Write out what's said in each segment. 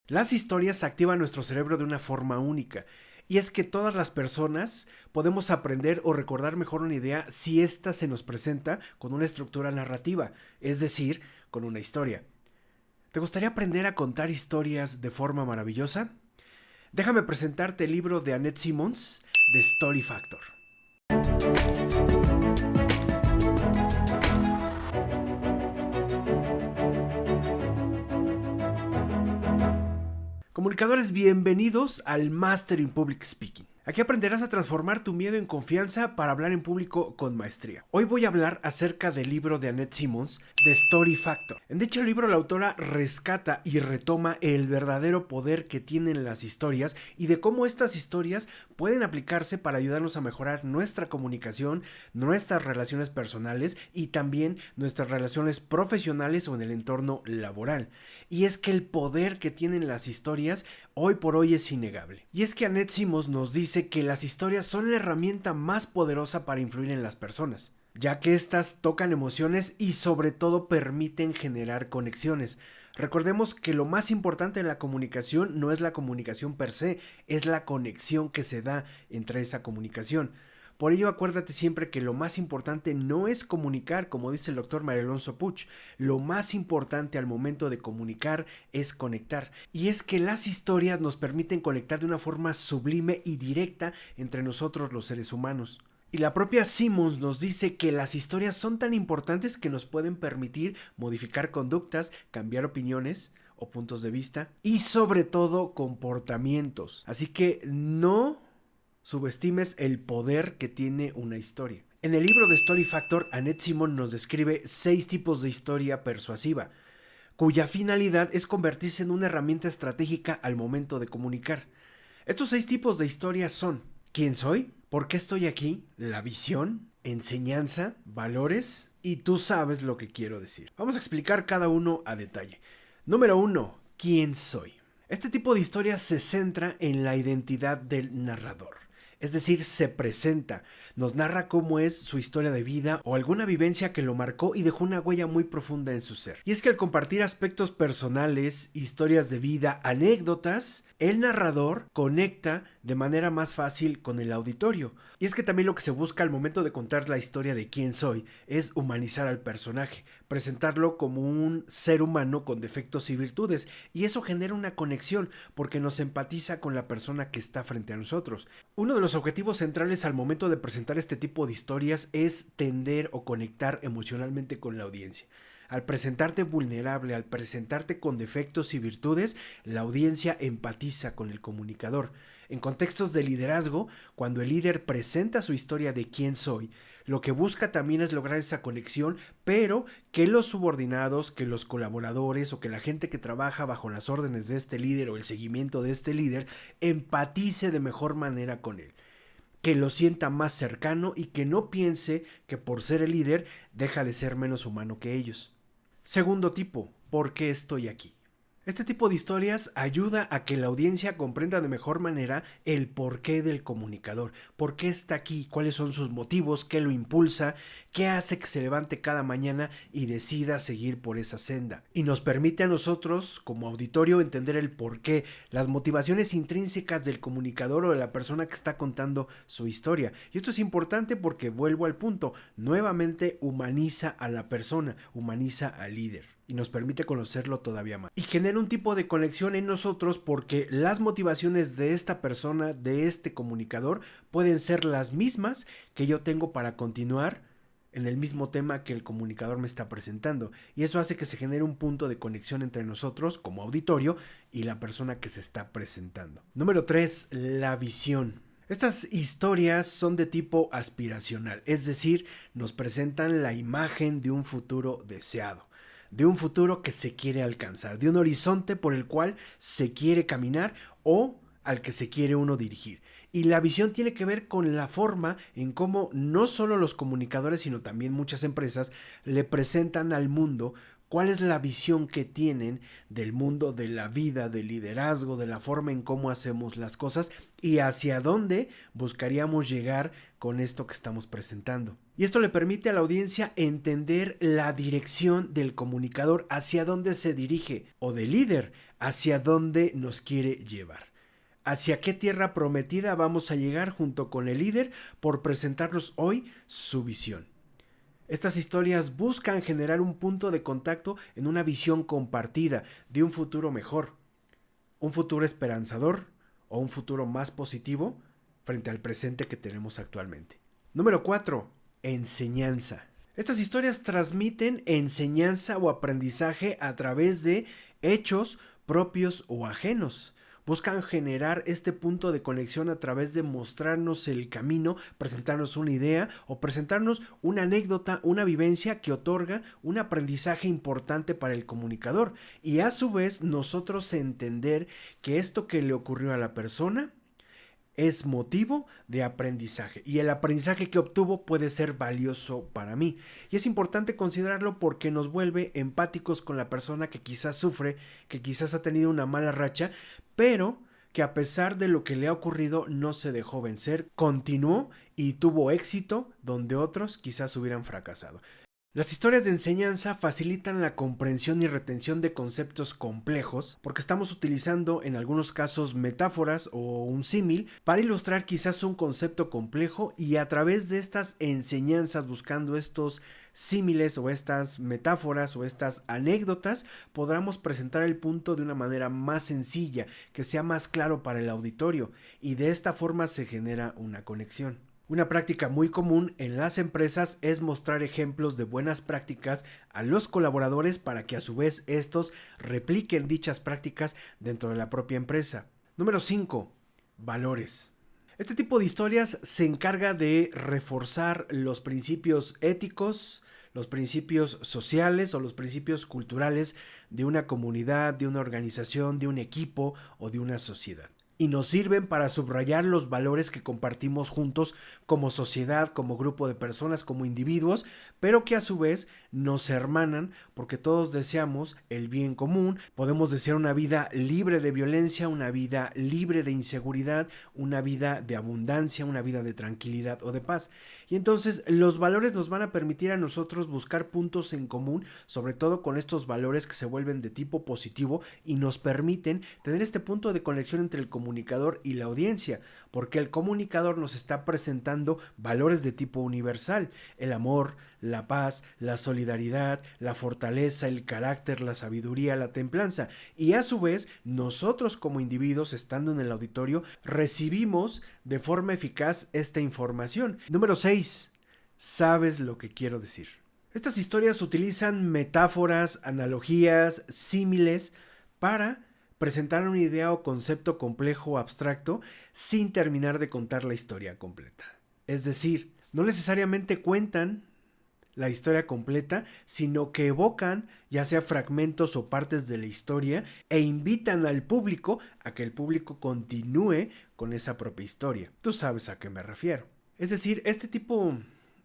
Las historias activan nuestro cerebro de una forma única, y es que todas las personas podemos aprender o recordar mejor una idea si ésta se nos presenta con una estructura narrativa, es decir, con una historia. ¿Te gustaría aprender a contar historias de forma maravillosa? Déjame presentarte el libro de Annette Simons, The Story Factor. Comunicadores, bienvenidos al Master in Public Speaking. Aquí aprenderás a transformar tu miedo en confianza para hablar en público con maestría. Hoy voy a hablar acerca del libro de Annette Simons, The Story Factor. En dicho libro la autora rescata y retoma el verdadero poder que tienen las historias y de cómo estas historias pueden aplicarse para ayudarnos a mejorar nuestra comunicación, nuestras relaciones personales y también nuestras relaciones profesionales o en el entorno laboral. Y es que el poder que tienen las historias hoy por hoy es innegable. Y es que Annette Simons nos dice que las historias son la herramienta más poderosa para influir en las personas, ya que éstas tocan emociones y sobre todo permiten generar conexiones. Recordemos que lo más importante en la comunicación no es la comunicación per se, es la conexión que se da entre esa comunicación. Por ello, acuérdate siempre que lo más importante no es comunicar, como dice el doctor María Alonso Puch. Lo más importante al momento de comunicar es conectar. Y es que las historias nos permiten conectar de una forma sublime y directa entre nosotros los seres humanos. Y la propia Simons nos dice que las historias son tan importantes que nos pueden permitir modificar conductas, cambiar opiniones o puntos de vista y sobre todo comportamientos. Así que no subestimes el poder que tiene una historia. En el libro de Story Factor, Annette Simons nos describe 6 tipos de historia persuasiva, cuya finalidad es convertirse en una herramienta estratégica al momento de comunicar. Estos 6 tipos de historias son: ¿quién soy? ¿Por qué estoy aquí? La visión, enseñanza, valores y tú sabes lo que quiero decir. Vamos a explicar cada uno a detalle. Número 1. ¿Quién soy? Este tipo de historia se centra en la identidad del narrador. Es decir, se presenta, nos narra cómo es su historia de vida o alguna vivencia que lo marcó y dejó una huella muy profunda en su ser. Y es que al compartir aspectos personales, historias de vida, anécdotas, el narrador conecta de manera más fácil con el auditorio. Y es que también lo que se busca al momento de contar la historia de quién soy es humanizar al personaje, presentarlo como un ser humano con defectos y virtudes, y eso genera una conexión porque nos empatiza con la persona que está frente a nosotros. Uno de los objetivos centrales al momento de presentar este tipo de historias es tender o conectar emocionalmente con la audiencia. Al presentarte vulnerable, al presentarte con defectos y virtudes, la audiencia empatiza con el comunicador. En contextos de liderazgo, cuando el líder presenta su historia de quién soy, lo que busca también es lograr esa conexión, pero que los subordinados, que los colaboradores o que la gente que trabaja bajo las órdenes de este líder o el seguimiento de este líder empatice de mejor manera con él, que lo sienta más cercano y que no piense que por ser el líder deja de ser menos humano que ellos. Segundo tipo, ¿por qué estoy aquí? Este tipo de historias ayuda a que la audiencia comprenda de mejor manera el porqué del comunicador, por qué está aquí, cuáles son sus motivos, qué lo impulsa, qué hace que se levante cada mañana y decida seguir por esa senda. Y nos permite a nosotros, como auditorio, entender el porqué, las motivaciones intrínsecas del comunicador o de la persona que está contando su historia. Y esto es importante porque, vuelvo al punto, nuevamente humaniza a la persona, humaniza al líder y nos permite conocerlo todavía más. Y genera un tipo de conexión en nosotros porque las motivaciones de esta persona, de este comunicador, pueden ser las mismas que yo tengo para continuar en el mismo tema que el comunicador me está presentando. Y eso hace que se genere un punto de conexión entre nosotros como auditorio y la persona que se está presentando. Número 3. La visión. Estas historias son de tipo aspiracional, es decir, nos presentan la imagen de un futuro deseado, de un futuro que se quiere alcanzar, de un horizonte por el cual se quiere caminar o al que se quiere uno dirigir. Y la visión tiene que ver con la forma en cómo no solo los comunicadores, sino también muchas empresas le presentan al mundo cuál es la visión que tienen del mundo, de la vida, del liderazgo, de la forma en cómo hacemos las cosas y hacia dónde buscaríamos llegar con esto que estamos presentando. Y esto le permite a la audiencia entender la dirección del comunicador, hacia dónde se dirige, o del líder, hacia dónde nos quiere llevar. ¿Hacia qué tierra prometida vamos a llegar junto con el líder por presentarnos hoy su visión? Estas historias buscan generar un punto de contacto en una visión compartida de un futuro mejor, un futuro esperanzador o un futuro más positivo frente al presente que tenemos actualmente. Número 4. Enseñanza. Estas historias transmiten enseñanza o aprendizaje a través de hechos propios o ajenos. Buscan generar este punto de conexión a través de mostrarnos el camino, presentarnos una idea o presentarnos una anécdota, una vivencia que otorga un aprendizaje importante para el comunicador y a su vez nosotros entender que esto que le ocurrió a la persona es motivo de aprendizaje y el aprendizaje que obtuvo puede ser valioso para mí. Y es importante considerarlo porque nos vuelve empáticos con la persona que quizás sufre, que quizás ha tenido una mala racha, pero que a pesar de lo que le ha ocurrido no se dejó vencer, continuó y tuvo éxito donde otros quizás hubieran fracasado. Las historias de enseñanza facilitan la comprensión y retención de conceptos complejos porque estamos utilizando en algunos casos metáforas o un símil para ilustrar quizás un concepto complejo y a través de estas enseñanzas buscando estos símiles o estas metáforas o estas anécdotas podamos presentar el punto de una manera más sencilla, que sea más claro para el auditorio y de esta forma se genera una conexión. Una práctica muy común en las empresas es mostrar ejemplos de buenas prácticas a los colaboradores para que a su vez estos repliquen dichas prácticas dentro de la propia empresa. Número 5. Valores. Este tipo de historias se encarga de reforzar los principios éticos, los principios sociales o los principios culturales de una comunidad, de una organización, de un equipo o de una sociedad. Y nos sirven para subrayar los valores que compartimos juntos como sociedad, como grupo de personas, como individuos, pero que a su vez nos hermanan porque todos deseamos el bien común, podemos desear una vida libre de violencia, una vida libre de inseguridad, una vida de abundancia, una vida de tranquilidad o de paz. Y entonces los valores nos van a permitir a nosotros buscar puntos en común, sobre todo con estos valores que se vuelven de tipo positivo y nos permiten tener este punto de conexión entre el comunicador y la audiencia, porque el comunicador nos está presentando valores de tipo universal: el amor, la paz, la solidaridad, la fortaleza, el carácter, la sabiduría, la templanza. Y a su vez, nosotros como individuos, estando en el auditorio, recibimos de forma eficaz esta información. Número 6. ¿Sabes lo que quiero decir? Estas historias utilizan metáforas, analogías, símiles para presentar una idea o concepto complejo o abstracto sin terminar de contar la historia completa. Es decir, no necesariamente cuentan la historia completa, sino que evocan ya sea fragmentos o partes de la historia e invitan al público a que el público continúe con esa propia historia. Tú sabes a qué me refiero. Es decir, este tipo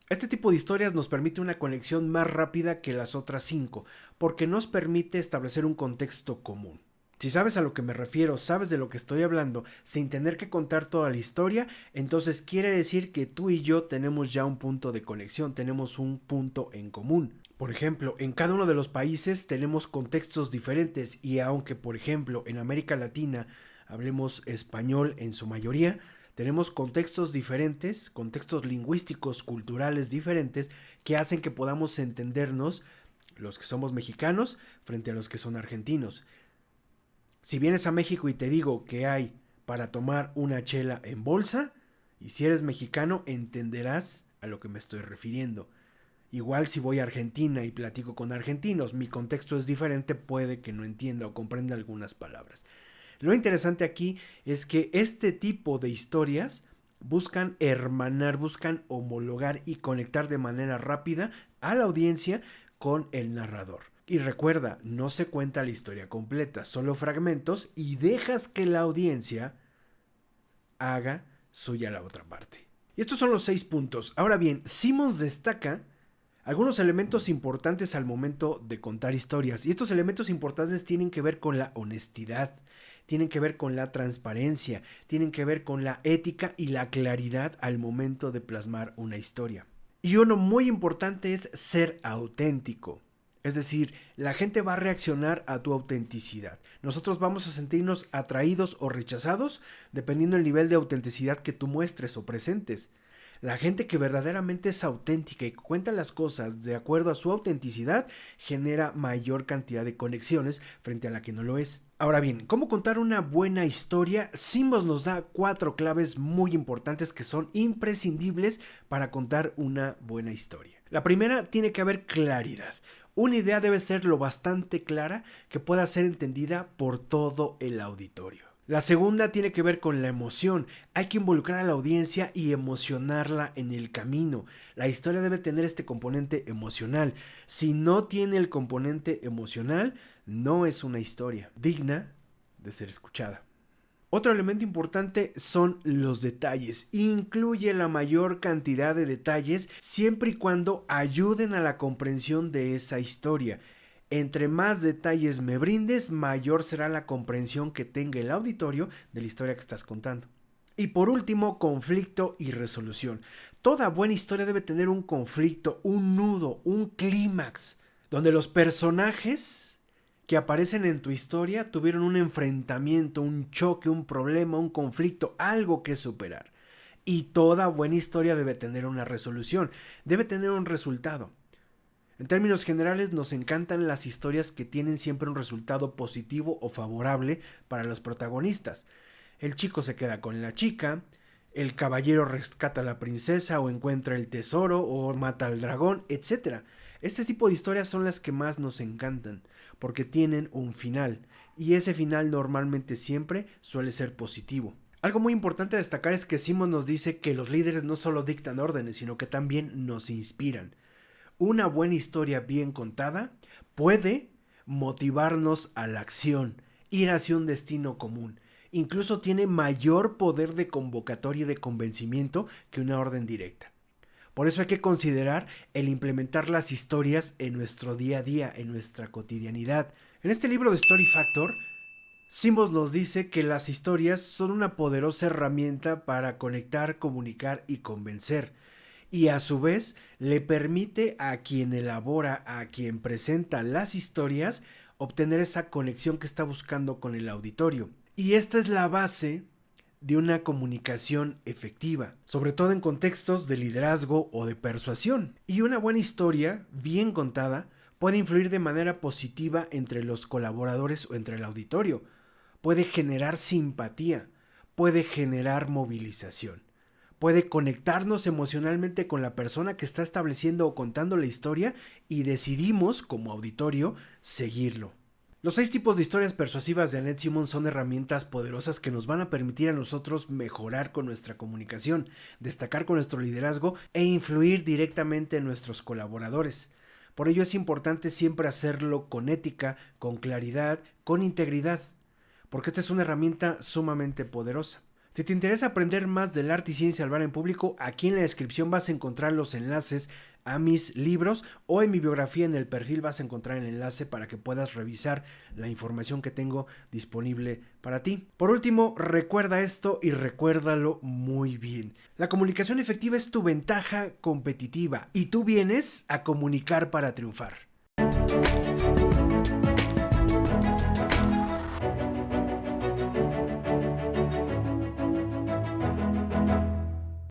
de historias nos permite una conexión más rápida que las otras 5, porque nos permite establecer un contexto común. Si sabes a lo que me refiero, sabes de lo que estoy hablando, sin tener que contar toda la historia, entonces quiere decir que tú y yo tenemos ya un punto de conexión, tenemos un punto en común. Por ejemplo, en cada uno de los países tenemos contextos diferentes y aunque, por ejemplo, en América Latina hablemos español en su mayoría, tenemos contextos diferentes, contextos lingüísticos, culturales diferentes que hacen que podamos entendernos los que somos mexicanos frente a los que son argentinos. Si vienes a México y te digo que hay para tomar una chela en bolsa, y si eres mexicano entenderás a lo que me estoy refiriendo. Igual si voy a Argentina y platico con argentinos, mi contexto es diferente, puede que no entienda o comprenda algunas palabras. Lo interesante aquí es que este tipo de historias buscan hermanar, buscan homologar y conectar de manera rápida a la audiencia con el narrador. Y recuerda, no se cuenta la historia completa, solo fragmentos y dejas que la audiencia haga suya la otra parte. Y estos son los 6 puntos. Ahora bien, Simmons destaca algunos elementos importantes al momento de contar historias. Y estos elementos importantes tienen que ver con la honestidad, tienen que ver con la transparencia, tienen que ver con la ética y la claridad al momento de plasmar una historia. Y uno muy importante es ser auténtico. Es decir, la gente va a reaccionar a tu autenticidad. Nosotros vamos a sentirnos atraídos o rechazados dependiendo del nivel de autenticidad que tú muestres o presentes. La gente que verdaderamente es auténtica y cuenta las cosas de acuerdo a su autenticidad genera mayor cantidad de conexiones frente a la que no lo es. Ahora bien, ¿cómo contar una buena historia? Simbos nos da 4 claves muy importantes que son imprescindibles para contar una buena historia. La primera, tiene que haber claridad. Una idea debe ser lo bastante clara que pueda ser entendida por todo el auditorio. La segunda tiene que ver con la emoción. Hay que involucrar a la audiencia y emocionarla en el camino. La historia debe tener este componente emocional. Si no tiene el componente emocional, no es una historia digna de ser escuchada. Otro elemento importante son los detalles. Incluye la mayor cantidad de detalles siempre y cuando ayuden a la comprensión de esa historia. Entre más detalles me brindes, mayor será la comprensión que tenga el auditorio de la historia que estás contando. Y por último, conflicto y resolución. Toda buena historia debe tener un conflicto, un nudo, un clímax, donde los personajes que aparecen en tu historia tuvieron un enfrentamiento, un choque, un problema, un conflicto, algo que superar. Y toda buena historia debe tener una resolución, debe tener un resultado. En términos generales, nos encantan las historias que tienen siempre un resultado positivo o favorable para los protagonistas. El chico se queda con la chica, el caballero rescata a la princesa o encuentra el tesoro o mata al dragón, etc. Este tipo de historias son las que más nos encantan, porque tienen un final, y ese final normalmente siempre suele ser positivo. Algo muy importante a destacar es que Simmons nos dice que los líderes no solo dictan órdenes, sino que también nos inspiran. Una buena historia bien contada puede motivarnos a la acción, ir hacia un destino común. Incluso tiene mayor poder de convocatoria y de convencimiento que una orden directa. Por eso hay que considerar el implementar las historias en nuestro día a día, en nuestra cotidianidad. En este libro de Story Factor, Simmons nos dice que las historias son una poderosa herramienta para conectar, comunicar y convencer. Y a su vez le permite a quien elabora, a quien presenta las historias, obtener esa conexión que está buscando con el auditorio. Y esta es la base de una comunicación efectiva, sobre todo en contextos de liderazgo o de persuasión. Y una buena historia, bien contada, puede influir de manera positiva entre los colaboradores o entre el auditorio. Puede generar simpatía, puede generar movilización. Puede conectarnos emocionalmente con la persona que está estableciendo o contando la historia y decidimos, como auditorio, seguirlo. Los 6 tipos de historias persuasivas de Annette Simmons son herramientas poderosas que nos van a permitir a nosotros mejorar con nuestra comunicación, destacar con nuestro liderazgo e influir directamente en nuestros colaboradores. Por ello es importante siempre hacerlo con ética, con claridad, con integridad, porque esta es una herramienta sumamente poderosa. Si te interesa aprender más del arte y ciencia al hablar en público, aquí en la descripción vas a encontrar los enlaces a mis libros o en mi biografía en el perfil vas a encontrar el enlace para que puedas revisar la información que tengo disponible para ti. Por último, recuerda esto y recuérdalo muy bien. La comunicación efectiva es tu ventaja competitiva y tú vienes a comunicar para triunfar.